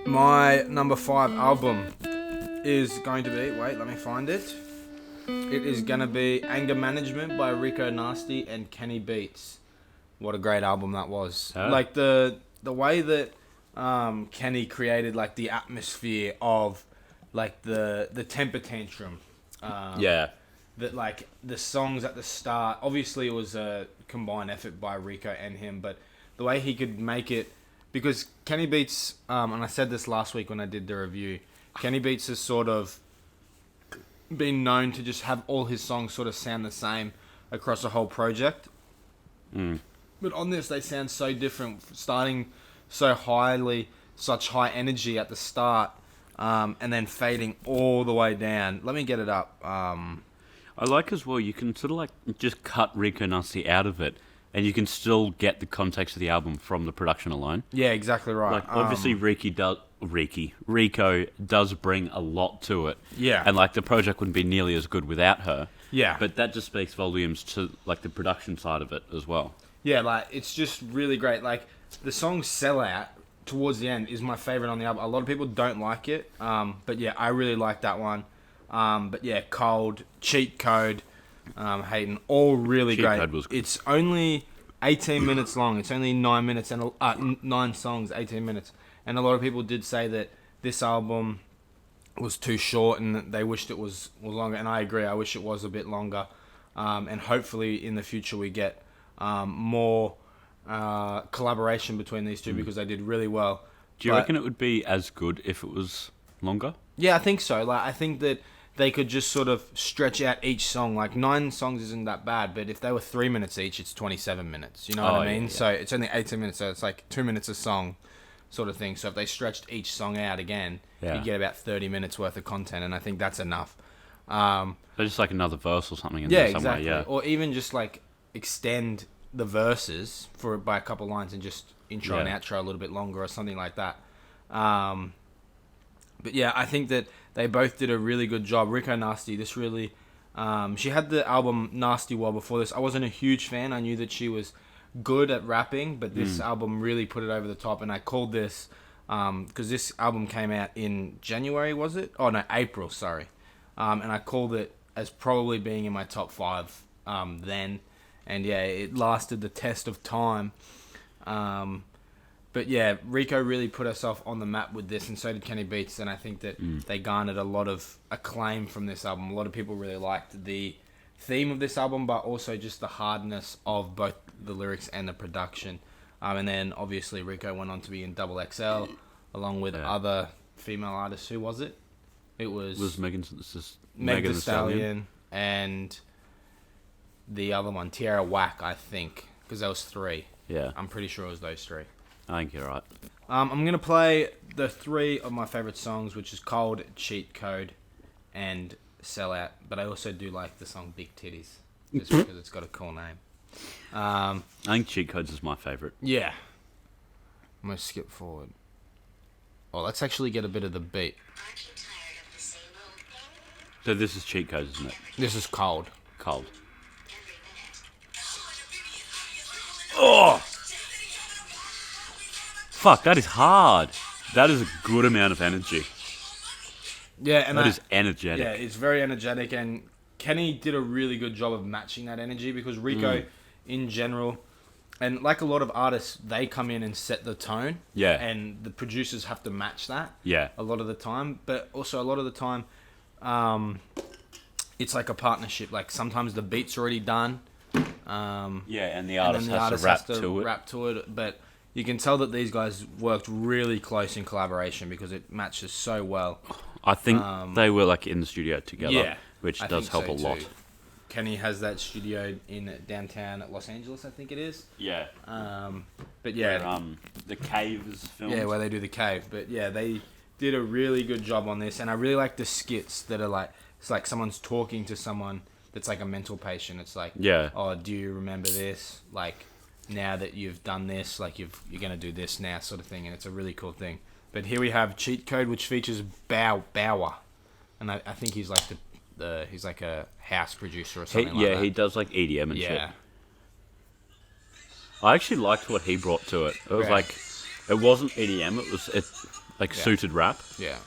My number 5 album is going to be, wait, let me find it. It is going to be Anger Management by Rico Nasty and Kenny Beats. What a great album that was. Oh. Like the way that Kenny created like the atmosphere of like the temper tantrum. Yeah. That like the songs at the start, obviously it was a combined effort by Rico and him, but the way he could make it, because Kenny Beats, and I said this last week when I did the review, Kenny Beats has sort of been known to just have all his songs sort of sound the same across the whole project. But on this, they sound so different, starting so highly, such high energy at the start, and then fading all the way down. Let me get it up. I like as well, you can sort of like just cut Rico Nasty out of it, and you can still get the context of the album from the production alone. Yeah, exactly right. Like, obviously, Rico does bring a lot to it. Yeah. And, like, the project wouldn't be nearly as good without her. Yeah. But that just speaks volumes to, like, the production side of it as well. Yeah, like, it's just really great. Like, the song Sell Out, towards the end, is my favourite on the album. A lot of people don't like it, but yeah, I really like that one. But yeah, Cold, Cheat Code, Hayden, all really Cheat great. Code was good. It's only 18 minutes long. It's only 9 minutes and 9 songs, 18 minutes. And a lot of people did say that this album was too short and that they wished it was longer. And I agree. I wish it was a bit longer. And hopefully in the future we get more collaboration between these two because they did really well. Do you reckon it would be as good if it was longer? Yeah, I think so. Like, I think that they could just sort of stretch out each song. Like, 9 songs isn't that bad, but if they were 3 minutes each, it's 27 minutes. You know what I mean? Yeah. So it's only 18 minutes, so it's like 2 minutes a song sort of thing. So if they stretched each song out again, you'd get about 30 minutes worth of content, and I think that's enough. So just like another verse or something in there somewhere, exactly. yeah. Or even just like extend the verses by a couple lines and just intro and outro a little bit longer or something like that. But yeah, I think that they both did a really good job. Rico Nasty, this really... she had the album Nasty well before this. I wasn't a huge fan. I knew that she was good at rapping, but this album really put it over the top. And I called this... because this album came out in January, was it? Oh, no, April, sorry. And I called it as probably being in my top 5 then. And yeah, it lasted the test of time. But yeah, Rico really put herself on the map with this, and so did Kenny Beats, and I think that they garnered a lot of acclaim from this album. A lot of people really liked the theme of this album, but also just the hardness of both the lyrics and the production. And then, obviously, Rico went on to be in Double XL, along with other female artists. Who was it? It was Megan Thee Stallion and the other one, Tierra Whack, I think, because there was 3. Yeah. I'm pretty sure it was those 3. I think you're right. I'm going to play the 3 of my favourite songs, which is Cold, Cheat Code, and Sell Out. But I also do like the song Big Titties, just because it's got a cool name. I think Cheat Codes is my favourite. Yeah. I'm going to skip forward. Oh, let's actually get a bit of the beat. So this is Cheat Codes, isn't it? This is Cold. Cold. Oh! Fuck, that is hard. That is a good amount of energy. Yeah, and that is energetic. Yeah, it's very energetic, and Kenny did a really good job of matching that energy because Rico, in general, and like a lot of artists, they come in and set the tone. Yeah. And the producers have to match that. Yeah. A lot of the time, but also a lot of the time, it's like a partnership. Like sometimes the beat's already done. And the artist has to rap to it, but you can tell that these guys worked really close in collaboration because it matches so well. I think they were like in the studio together, which I does think help so a lot. too. Kenny has that studio in downtown Los Angeles, I think it is. Yeah. But yeah, where, the cave is filmed. yeah, where they do the cave. But yeah, they did a really good job on this, and I really like the skits that are like it's like someone's talking to someone that's like a mental patient. It's like, oh, do you remember this? Like, now that you've done this, like you're gonna do this now, sort of thing, and it's a really cool thing. But here we have Cheat Code, which features Bauer, and I think he's like he's like a house producer or something like that. He does like EDM and shit. Yeah. I actually liked what he brought to it. It was like, it wasn't EDM. like suited rap. Yeah.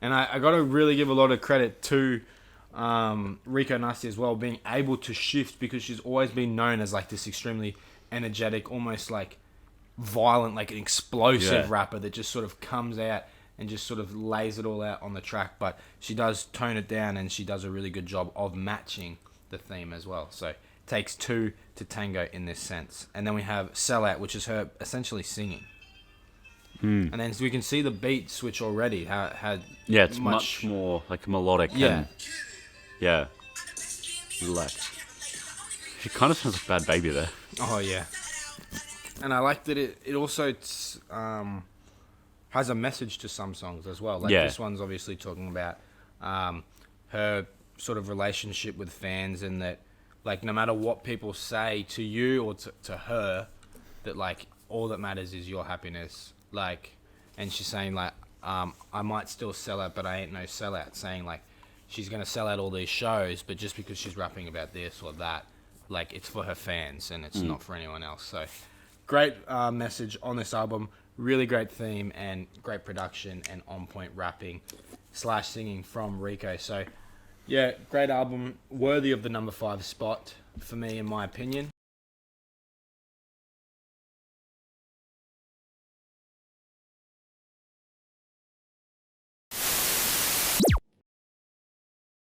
And I got to really give a lot of credit to Rico Nasty as well, being able to shift, because she's always been known as like this extremely energetic, almost like violent, like an explosive rapper that just sort of comes out and just sort of lays it all out on the track. But she does tone it down, and she does a really good job of matching the theme as well. So it takes two to tango in this sense. And then we have Sellout, which is her essentially singing. And then so we can see the beat switch already. Yeah, it's much more like melodic. Yeah. Yeah. Relax. She kind of sounds like Bad Baby there. Oh, yeah. And I like that it also has a message to some songs as well. Like this one's obviously talking about her sort of relationship with fans, and that like no matter what people say to you or to her, that like all that matters is your happiness. Like, and she's saying like, I might still sell out, but I ain't no sellout. Saying like, she's gonna sell out all these shows, but just because she's rapping about this or that, like it's for her fans and it's not for anyone else. So, great message on this album. Really great theme and great production and on point rapping / singing from Rico. So, yeah, great album, worthy of the number 5 spot for me, in my opinion.